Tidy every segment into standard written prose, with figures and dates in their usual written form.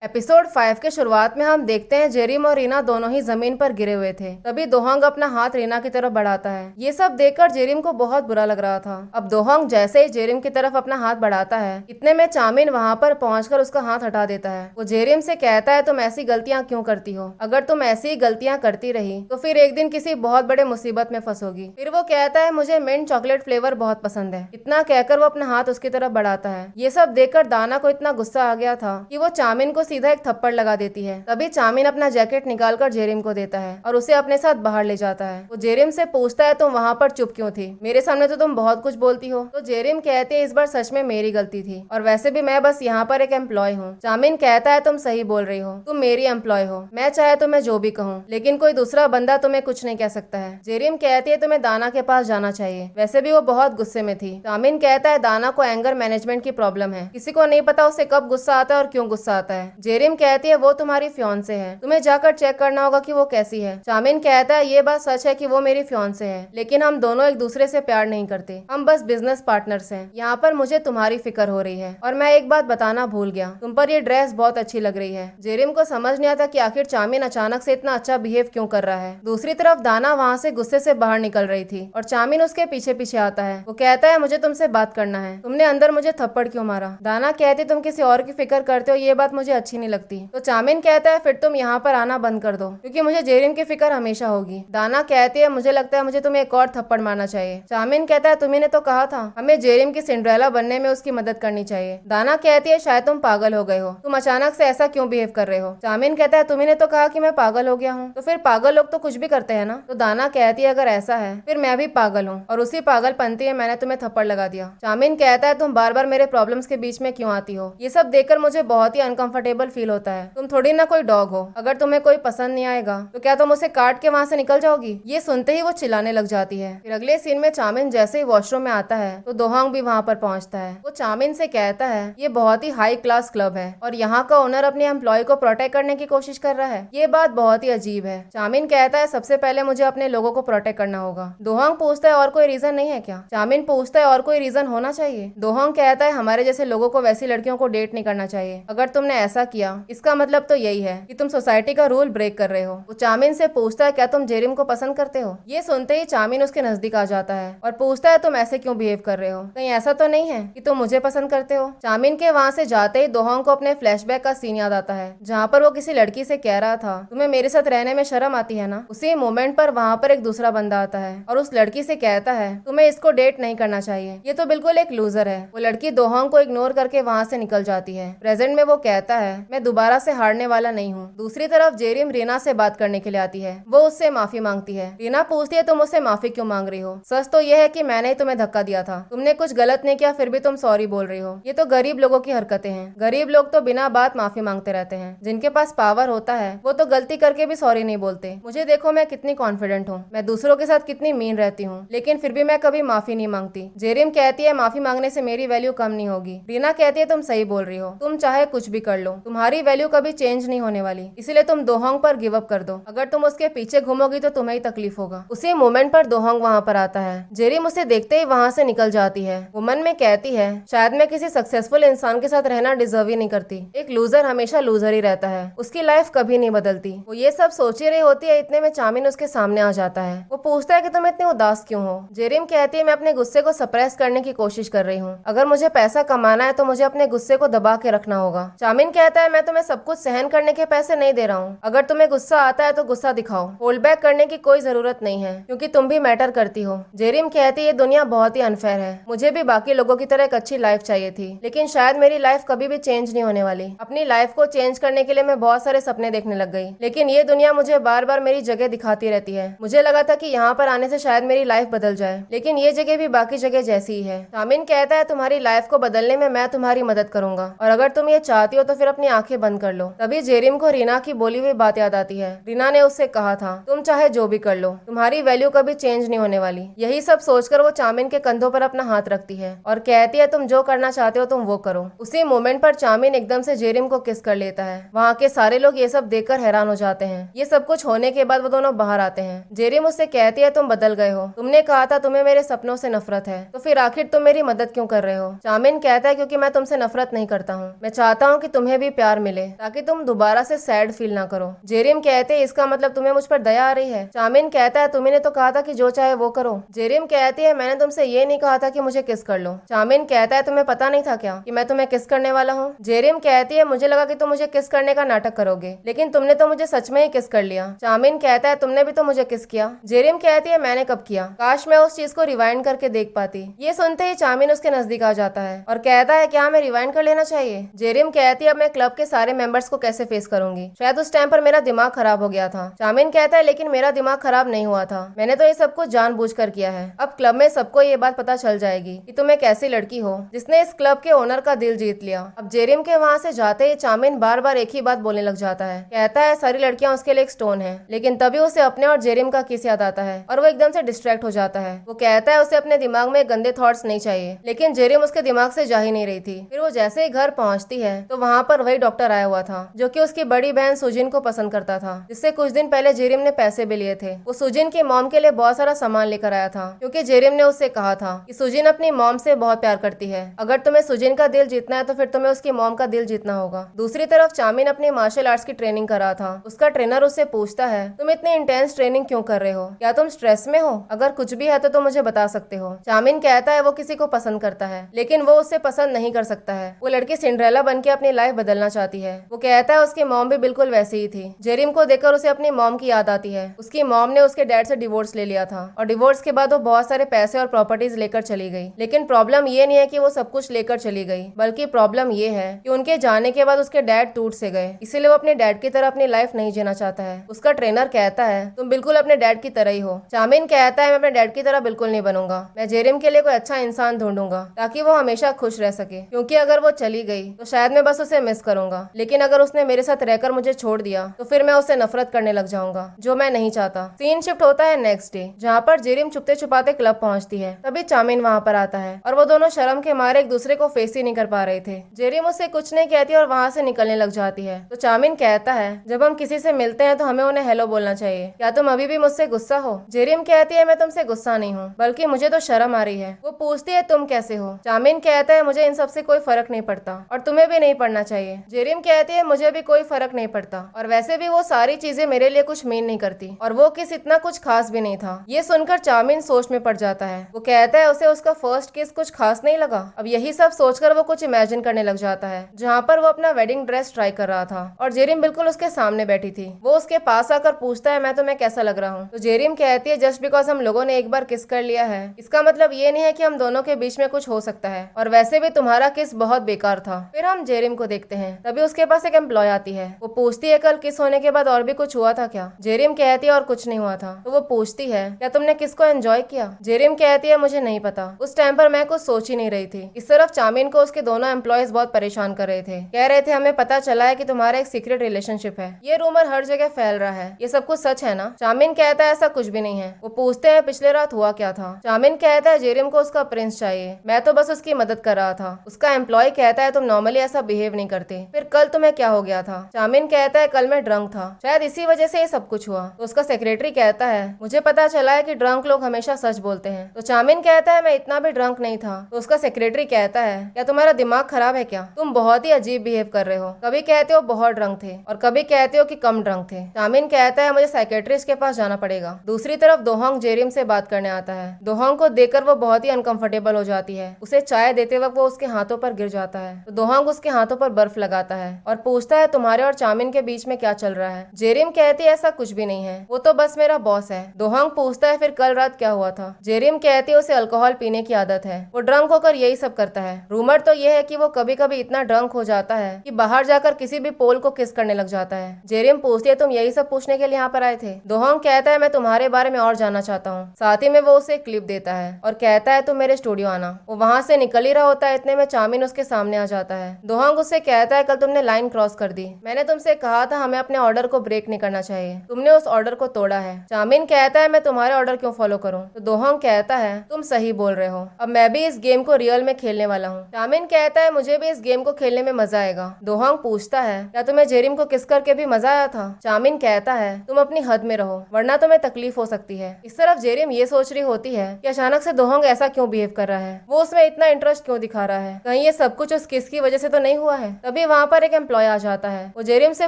Episode 5 के शुरुआत में हम देखते हैं जेरिम और रीना दोनों ही जमीन पर गिरे हुए थे। तभी दोहंग अपना हाथ रीना की तरफ बढ़ाता है। ये सब देखकर जेरिम को बहुत बुरा लग रहा था। अब दोहंग जैसे ही जेरिम की तरफ अपना हाथ बढ़ाता है, इतने में चामिन वहाँ पर पहुंचकर उसका हाथ हटा देता है। वो जेरिम से कहता है, तुम ऐसी गलतियां क्यों करती हो? अगर तुम ऐसी गलतियां करती रही तो फिर एक दिन किसी बहुत बड़े मुसीबत में फंसोगी। फिर वो कहता है, मुझे मिंट चॉकलेट फ्लेवर बहुत पसंद है। इतना कहकर वो अपना हाथ उसकी तरफ बढ़ाता है। ये सब देखकर दाना को इतना गुस्सा आ गया था कि वो चामिन को सीधा एक थप्पड़ लगा देती है। तभी चामिन अपना जैकेट निकालकर जेरिम को देता है और उसे अपने साथ बाहर ले जाता है। वो जेरिम से पूछता है, तुम वहाँ पर चुप क्यों थी? मेरे सामने तो तुम बहुत कुछ बोलती हो। तो जेरिम कहते हैं, इस बार सच में मेरी गलती थी और वैसे भी मैं बस यहाँ पर एक एम्प्लॉय हूँ। चामिन कहता है, तुम सही बोल रही हो, तुम मेरी एम्प्लॉय हो। मैं चाहे तो मैं जो भी कहूँ, लेकिन कोई दूसरा बंदा तुम्हें कुछ नहीं कह सकता है। जेरिम कहती है, तुम्हें दाना के पास जाना चाहिए। वैसे भी वो बहुत गुस्से में थी। चामिन कहता है, दाना को एंगर मैनेजमेंट की प्रॉब्लम है। किसी को नहीं पता उसे कब गुस्सा आता है और क्यों गुस्सा आता है। जेरिम कहती है, वो तुम्हारी फियांसे है, तुम्हें जाकर चेक करना होगा कि वो कैसी है। चामिन कहता है, ये बात सच है कि वो मेरी फियांसे है, लेकिन हम दोनों एक दूसरे से प्यार नहीं करते, हम बस बिजनेस पार्टनर्स हैं। यहाँ पर मुझे तुम्हारी फिक्र हो रही है और मैं एक बात बताना भूल गया, तुम पर ये ड्रेस बहुत अच्छी लग रही है। जेरिम को समझ नहीं आता कि आखिर चामिन अचानक से इतना अच्छा बिहेव क्यों कर रहा है। दूसरी तरफ दाना वहाँ से गुस्से से बाहर निकल रही थी और चामिन उसके पीछे पीछे आता है। वो कहता है, मुझे तुमसे बात करना है, तुमने अंदर मुझे थप्पड़ क्यों मारा? दाना कहती, तुम किसी और की फिक्र करते हो, ये बात मुझे अच्छी नहीं लगती। तो चामिन कहता है, फिर तुम यहाँ पर आना बंद कर दो, क्योंकि मुझे जेरिम की फिक्र हमेशा होगी। दाना कहती है, मुझे लगता है मुझे तुम्हें एक और थप्पड़ मारना चाहिए। चामिन कहता है, तुम्ही ने तो कहा था हमें जेरिम की सिंड्रेला बनने में उसकी मदद करनी चाहिए। दाना कहती है, शायद तुम पागल हो गए हो, तुम अचानक से ऐसा क्यों बिहेव कर रहे हो? चामिन कहता है, तुम्ही ने तो कहा कि मैं पागल हो गया हूँ, तो फिर पागल लोग तो कुछ भी करते हैं ना। तो दाना कहती है, अगर ऐसा है फिर मैं भी पागल हूँ और उसी पागलपंती में मैंने तुम्हें थप्पड़ लगा दिया। चामिन कहता है, तुम बार बार मेरे प्रॉब्लम्स के बीच में क्यों आती हो? ये सब देखकर मुझे बहुत ही अनकंफर्टेबल फील होता है। तुम थोड़ी ना कोई डॉग हो, अगर तुम्हें कोई पसंद नहीं आएगा तो क्या तुम उसे काट के वहाँ से निकल जाओगी? ये सुनते ही वो चिल्लाने लग जाती है। फिर अगले सीन में चामिन जैसे ही वॉशरूम में आता है तो दोहंग भी वहाँ पर पहुँचता है। वो चामिन से कहता है, ये बहुत ही हाई क्लास क्लब है और यहाँ का ओनर अपने एम्प्लॉय को प्रोटेक्ट करने की कोशिश कर रहा है। ये बात बहुत ही अजीब है। चामिन कहता है, सबसे पहले मुझे अपने लोगों को प्रोटेक्ट करना होगा। दोहंग पूछता है, और कोई रीजन नहीं है क्या? चामिन पूछता है, और कोई रीजन होना चाहिए? दोहंग कहता है, हमारे जैसे लोगों को वैसी लड़कियों को डेट नहीं करना चाहिए। अगर तुमने ऐसा किया इसका मतलब तो यही है कि तुम सोसाइटी का रूल ब्रेक कर रहे हो। वो चामिन से पूछता है, क्या तुम जेरिम को पसंद करते हो? ये सुनते ही चामिन उसके नजदीक आ जाता है और पूछता है, तुम ऐसे क्यों बिहेव कर रहे हो? कहीं ऐसा तो नहीं है कि तुम मुझे पसंद करते हो? चामिन के वहाँ से जाते ही दोहंग को अपने फ्लैशबैक का सीन याद आता है, जहाँ पर वो किसी लड़की से कह रहा था, तुम्हें मेरे साथ रहने में शर्म आती है ना। उसी मोमेंट पर वहाँ पर एक दूसरा बंदा आता है और उस लड़की से कहता है, तुम्हें इसको डेट नहीं करना चाहिए, ये तो बिल्कुल एक लूजर है। वो लड़की दोहंग को इग्नोर करके वहाँ से निकल जाती है। प्रेजेंट में वो कहता है, मैं दोबारा से हारने वाला नहीं हूँ। दूसरी तरफ जेरिम रीना से बात करने के लिए आती है। वो उससे माफी मांगती है। रीना पूछती है, तुम उससे माफी क्यों मांग रही हो? सच तो यह है कि मैंने ही तुम्हें धक्का दिया था, तुमने कुछ गलत नहीं किया, फिर भी तुम सॉरी बोल रही हो। ये तो गरीब लोगों की हरकतें हैं। गरीब लोग तो बिना बात माफी मांगते रहते हैं। जिनके पास पावर होता है वो तो गलती करके भी सॉरी नहीं बोलते। मुझे देखो, मैं कितनी कॉन्फिडेंट हूँ, मैं दूसरों के साथ कितनी मीन रहती हूँ, लेकिन फिर भी मैं कभी माफी नहीं मांगती। जेरिम कहती है, माफी मांगने से मेरी वैल्यू कम नहीं होगी। रीना कहती है, तुम सही बोल रही हो, तुम चाहे कुछ भी कर लो, तुम्हारी वैल्यू कभी चेंज नहीं होने वाली, इसलिए तुम दोहंग पर गिव अप कर दो। अगर तुम उसके पीछे घूमोगी तो तुम्हें ही तकलीफ होगा। उसी मोमेंट पर दोहंग वहाँ पर आता है। जेरिम उसे देखते ही वहाँ से निकल जाती है। वो मन में कहती है, शायद मैं किसी सक्सेसफुल इंसान के साथ रहना डिजर्व ही नहीं करती। एक लूजर हमेशा लूजर ही रहता है, उसकी लाइफ कभी नहीं बदलती। वो ये सब सोच ही रही होती है, इतने में चामिन उसके सामने आ जाता है। वो पूछता है कि तुम इतने उदास क्यों हो? जेरिम कहती है, मैं अपने गुस्से को सप्रेस करने की कोशिश कर रही हूँ। अगर मुझे पैसा कमाना है तो मुझे अपने गुस्से को दबा के रखना होगा। चामिन कहता है, मैं तुम्हें सब कुछ सहन करने के पैसे नहीं दे रहा हूँ। अगर तुम्हें गुस्सा आता है तो गुस्सा दिखाओ, होल्ड बैक करने की कोई जरूरत नहीं है, क्योंकि तुम भी मैटर करती हो। जेरिम कहती है, ये दुनिया बहुत ही अनफेयर है, मुझे भी बाकी लोगों की तरह एक अच्छी लाइफ चाहिए थी, लेकिन शायद मेरी लाइफ कभी भी चेंज नहीं होने वाली। अपनी लाइफ को चेंज करने के लिए मैं बहुत सारे सपने देखने लग गई, लेकिन ये दुनिया मुझे बार बार मेरी जगह दिखाती रहती है। मुझे लगा था कि यहाँ पर आने से शायद मेरी लाइफ बदल जाए, लेकिन ये जगह भी बाकी जगह जैसी ही है। चामिन कहता है, तुम्हारी लाइफ को बदलने में मैं तुम्हारी मदद करूंगा, और अगर तुम ये चाहती हो तो फिर अपनी आंखें बंद कर लो। तभी जेरिम को रीना की बोली हुई बात याद आती है। रीना ने उससे कहा था, तुम चाहे जो भी कर लो, तुम्हारी वैल्यू कभी चेंज नहीं होने वाली। यही सब सोचकर वो चामिन के कंधों पर अपना हाथ रखती है और कहती है, तुम जो करना चाहते हो तुम वो करो। उसी मोमेंट पर चामिन एकदम से जेरिम को किस कर लेता है। वहाँ के सारे लोग ये सब देखकर हैरान हो जाते हैं। ये सब कुछ होने के बाद वो दोनों बाहर आते हैं। जेरिम उससे कहती है, तुम बदल गए हो, तुमने कहा था तुम्हें मेरे सपनों से नफरत है, तो फिर आखिर तुम मेरी मदद क्यों कर रहे हो? चामिन कहता है, क्योंकि मैं तुमसे नफरत नहीं करता हूँ, मैं चाहता हूँ कि तुम्हें भी प्यार मिले ताकि तुम दोबारा से सैड फील ना करो। जेरिम कहते हैं इसका मतलब तुम्हें मुझ पर दया आ रही है। चामिन कहता है तुम्ही ने तो कहा था कि जो चाहे वो करो। जेरिम कहती है मैंने तुमसे ये नहीं कहा था कि मुझे किस कर लो। चामिन कहता है तुम्हें पता नहीं था क्या कि मैं तुम्हें किस करने वाला हूँ। जेरिम कहती है मुझे लगा कि तुम मुझे किस करने का नाटक करोगे, लेकिन तुमने तो मुझे सच में ही किस कर लिया। चामिन कहता है तुमने भी तो मुझे किस किया। जेरिम कहती है मैंने कब किया, काश मैं उस चीज को रिवाइंड करके देख पाती। ये सुनते ही चामिन उसके नजदीक आ जाता है और कहता है क्या हमें रिवाइंड कर लेना चाहिए। जेरिम कहती है अब मैं क्लब के सारे मेंबर्स को कैसे फेस करूंगी, शायद उस टाइम पर मेरा दिमाग खराब हो गया था। चामिन कहता है लेकिन मेरा दिमाग खराब नहीं हुआ था, मैंने तो ये सब कुछ जानबूझकर किया है। अब क्लब में सबको ये बात पता चल जाएगी कि तुम एक ऐसी लड़की हो जिसने इस क्लब के ओनर का दिल जीत लिया। अब जेरिम के वहाँ से जाते ही चामिन बार बार एक ही बात बोलने लग जाता है। कहता है सारी लड़कियां उसके लिए एक स्टोन है, लेकिन तभी उसे अपने और जेरिम का किस याद आता है और वो एकदम से डिस्ट्रैक्ट हो जाता है। वो कहता है उसे अपने दिमाग में गंदे थॉट्स नहीं चाहिए, लेकिन जेरिम उसके दिमाग से जा ही नहीं रही थी। फिर वो जैसे ही घर पहुंचती है तो वहाँ पर वही डॉक्टर आया हुआ था जो कि उसकी बड़ी बहन सुजिन को पसंद करता था, जिससे कुछ दिन पहले जेरिम ने पैसे भी लिए थे। वो सुजिन की मॉम के लिए बहुत सारा सामान लेकर आया था क्योंकि जेरिम ने उससे कहा था कि सुजिन अपनी मॉम से बहुत प्यार करती है, अगर तुम्हें सुजिन का दिल जीतना है तो फिर तुम्हें उसकी मॉम का दिल जीतना होगा। दूसरी तरफ चामिन अपनी मार्शल आर्ट्स की ट्रेनिंग कर रहा था। उसका ट्रेनर उससे पूछता है तुम इतनी इंटेंस ट्रेनिंग क्यों कर रहे हो, क्या तुम स्ट्रेस में हो, अगर कुछ भी है तो तुम मुझे बता सकते हो। चामिन कहता है वो किसी को पसंद करता है लेकिन वो उससे पसंद नहीं कर सकता है। वो लड़की सिंड्रेला बन के अपनी लाइफ बदलना चाहती है। वो कहता है उसकी मॉम भी बिल्कुल वैसी ही थी। जेरिम को देखकर उसे अपनी मॉम की याद आती है। उसकी मॉम ने उसके डैड से डिवोर्स ले लिया था और डिवोर्स के बाद वो बहुत सारे पैसे और प्रॉपर्टीज लेकर चली गई। लेकिन प्रॉब्लम ये नहीं है कि वो सब कुछ लेकर चली गई, बल्कि प्रॉब्लम ये है कि उनके जाने के बाद उसके डैड टूट से गए, इसीलिए वो अपने डैड की तरह अपनी लाइफ नहीं जीना चाहता है। उसका ट्रेनर कहता है तुम बिल्कुल अपने डैड की तरह ही हो। चामिन कहता है मैं अपने डैड की तरह बिल्कुल नहीं बनूंगा, मैं जेरिम के लिए कोई अच्छा इंसान ढूंढूंगा ताकि वो हमेशा खुश रह सके, क्योंकि अगर वो चली गई तो शायद मैं बस उसे मिस करूंगा, लेकिन अगर उसने मेरे साथ रहकर मुझे छोड़ दिया तो फिर मैं उससे नफरत करने लग जाऊंगा, जो मैं नहीं चाहता। सीन शिफ्ट होता है नेक्स्ट डे, जहाँ पर जेरिम छुपते छुपाते क्लब पहुंचती है। तभी चामिन वहाँ पर आता है और वो दोनों शर्म के मारे एक दूसरे को फेस ही नहीं कर पा रहे थे। जेरिम उससे कुछ नहीं कहती और वहाँ से निकलने लग जाती है। तो चामिन कहता है जब हम किसी से मिलते हैं तो हमें उन्हें हेलो बोलना चाहिए, क्या तुम अभी भी मुझसे गुस्सा हो। जेरिम कहती है मैं तुमसे गुस्सा नहीं हूँ, बल्कि मुझे तो शर्म आ रही है। वो पूछती है तुम कैसे हो। चामिन कहता है मुझे इन सब से कोई फर्क नहीं पड़ता और तुम्हें भी नहीं पड़ना चाहिए। जेरिम कहती है मुझे भी कोई फर्क नहीं पड़ता और वैसे भी वो सारी चीजें मेरे लिए कुछ मीन नहीं करती और वो किस इतना कुछ खास भी नहीं था। ये सुनकर चामिन सोच में पड़ जाता है। वो कहता है उसे उसका फर्स्ट किस कुछ खास नहीं लगा। अब यही सब सोचकर वो कुछ इमेजिन करने लग जाता है, जहाँ पर वो अपना वेडिंग ड्रेस ट्राई कर रहा था और जेरिम बिल्कुल उसके सामने बैठी थी। वो उसके पास आकर पूछता है मैं तुम्हें कैसा लग रहा हूँ। तो जेरिम कहती है जस्ट बिकॉज हम लोगों ने एक बार किस कर लिया है इसका मतलब ये नहीं है कि हम दोनों के बीच में कुछ हो सकता है, और वैसे भी तुम्हारा किस बहुत बेकार था। फिर हम जेरिम को देखते हैं। तभी उसके पास एक एम्प्लॉय आती है। वो पूछती है कल किस होने के बाद और भी कुछ हुआ था क्या। जेरिम कहती है और कुछ नहीं हुआ था। तो वो पूछती है क्या तुमने किसको एंजॉय किया। जेरिम कहती है मुझे नहीं पता, उस टाइम पर मैं कुछ सोच ही नहीं रही थी। इस तरफ चामिन को उसके दोनों एम्प्लॉयज बहुत परेशान कर रहे थे। कह रहे थे हमें पता चला है कि तुम्हारा एक सीक्रेट रिलेशनशिप है, ये रूमर हर जगह फैल रहा है, ये सब कुछ सच है ना। चामिन कहता है ऐसा कुछ भी नहीं है। वो पूछते हैं पिछले रात हुआ क्या था। चामिन कहता है जेरिम को उसका प्रिंस चाहिए, मैं तो बस उसकी मदद कर रहा था। उसका एम्प्लॉय कहता है तुम नॉर्मली ऐसा बिहेव नहीं करते, फिर कल तुम्हें क्या हो गया था। चामिन कहता है कल मैं ड्रंक था, शायद इसी वजह से ये सब कुछ हुआ। तो उसका सेक्रेटरी कहता है मुझे पता चला है कि ड्रंक लोग हमेशा सच बोलते हैं। तो चामिन कहता है मैं इतना भी ड्रंक नहीं था। तो उसका सेक्रेटरी कहता है क्या तुम्हारा दिमाग खराब है क्या, तुम बहुत ही अजीब बिहेव कर रहे हो, कभी कहते हो बहुत ड्रंक थे और कभी कहते हो कि कम ड्रंक थे। चामिन कहता है मुझे साइकेट्रिस्ट के पास जाना पड़ेगा। दूसरी तरफ दोहोंग जेरिम से बात करने आता है। दोहोंग को देखकर वो बहुत ही अनकंफर्टेबल हो जाती है। उसे चाय देते वक्त वो उसके हाथों पर गिर जाता है। तो दोहोंग उसके हाथों पर बर्फ लगाता है और पूछता है तुम्हारे और चामिन के बीच में क्या चल रहा है। जेरिम कहती है ऐसा कुछ भी नहीं है, वो तो बस मेरा बॉस है। दोहोंग पूछता है फिर कल रात क्या हुआ था। जेरिम कहती है उसे अल्कोहल पीने की आदत है, वो ड्रंक होकर यही सब करता है। रूमर तो ये है कि वो कभी कभी इतना ड्रंक हो जाता है कि बाहर जाकर किसी भी पोल को किस करने लग जाता है। जेरिम पूछती है तुम यही सब पूछने के लिए यहाँ पर आए थे। दोहोंग कहता है मैं तुम्हारे बारे में और जानना चाहता हूँ। साथ ही में वो उसे एक क्लिप देता है और कहता है तुम मेरे स्टूडियो आना। वो वहाँ से निकल ही रहा होता है, इतने में चामिन उसके सामने आ जाता है। दोहोंग उससे कहता है कल तुमने लाइन क्रॉस कर दी, मैंने तुमसे कहा था हमें अपने ऑर्डर को ब्रेक नहीं करना चाहिए, तुमने उस ऑर्डर को तोड़ा है। चामिन कहता है मैं तुम्हारे ऑर्डर क्यों फॉलो करूँ। तो दोहोंग कहता है तुम सही बोल रहे हो, अब मैं भी इस गेम को रियल में खेलने वाला हूँ। चामिन कहता है मुझे भी इस गेम को खेलने में मजा आएगा। दोहोंग पूछता है क्या तुम्हें जेरिम को किस करके भी मजा आया था। चामिन कहता है तुम अपनी हद में रहो वरना तुम्हें तकलीफ हो सकती है। इस तरफ जेरिम ये सोच रही होती है कि अचानक से दोहोंग ऐसा क्यों बिहेव कर रहा है, वो उसमें इतना इंटरेस्ट क्यों दिखा रहा है, कहीं ये सब कुछ उस किस की वजह से तो नहीं हुआ है। तभी तभी वहाँ पर एक एम्प्लॉय आ जाता है। वो जेरिम से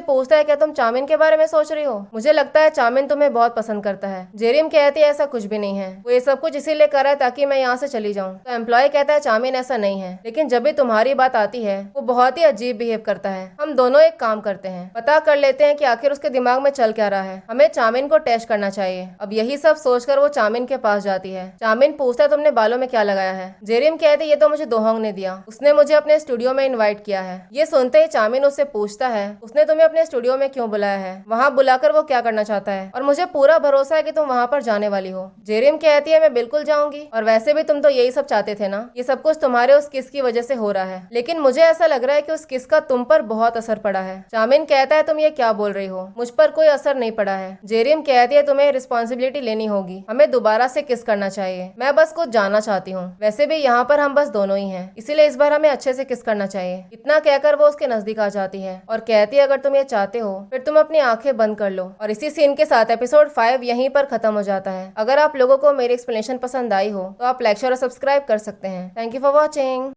पूछता है क्या तुम चाउमीन के बारे में सोच रही हो? मुझे लगता है चाउमीन तुम्हें बहुत पसंद करता है। जेरिम कहती है ऐसा कुछ भी नहीं है, वो ये सब कुछ इसीलिए कर रहा है ताकि मैं यहाँ से चली जाऊँ। तो एम्प्लॉय कहता है चाउमीन ऐसा नहीं है, लेकिन जब भी तुम्हारी बात आती है वो बहुत ही अजीब बिहेव करता है। हम दोनों एक काम करते हैं, पता कर लेते हैं कि आखिर उसके दिमाग में चल क्या रहा है। हमें चाउमीन को टेस्ट करना चाहिए। अब यही सब सोचकर वो चाउमीन के पास जाती है। चाउमीन पूछता है तुमने बालों में क्या लगाया है? जेरिम कहते ये तो मुझे दोहोंग ने दिया, उसने मुझे अपने स्टूडियो में इन्वाइट किया है। ये सुनते ही चाउमीन उससे पूछता है उसने तुम्हें अपने स्टूडियो में क्यों बुलाया है, वहाँ बुलाकर वो क्या करना चाहता है, और मुझे पूरा भरोसा है कि तुम वहाँ पर जाने वाली हो। जेरिम कहती है मैं बिल्कुल जाऊंगी, और वैसे भी तुम तो यही सब चाहते थे ना। ये सब कुछ तुम्हारे उस किस की वजह से हो रहा है, लेकिन मुझे ऐसा लग रहा है कि उस किस का तुम पर बहुत असर पड़ा है। चाउमीन कहता है तुम ये क्या बोल रही हो, मुझ पर कोई असर नहीं पड़ा है। जेरिम कहती है तुम्हें रिस्पॉन्सिबिलिटी लेनी होगी, हमें दोबारा से किस करना चाहिए। मैं बस कुछ जानना चाहती हूँ, वैसे भी यहाँ पर हम बस दोनों ही हैं, इसीलिए इस बार हमें अच्छे से किस करना चाहिए। इतना कहकर वो उसके नजदीक आ जाती है और कहती है अगर तुम ये चाहते हो फिर तुम अपनी आंखें बंद कर लो। और इसी सीन के साथ एपिसोड 5 यहीं पर खत्म हो जाता है। अगर आप लोगों को मेरी एक्सप्लेनेशन पसंद आई हो तो आप लाइक शेयर और सब्सक्राइब कर सकते हैं। Thank you for watching.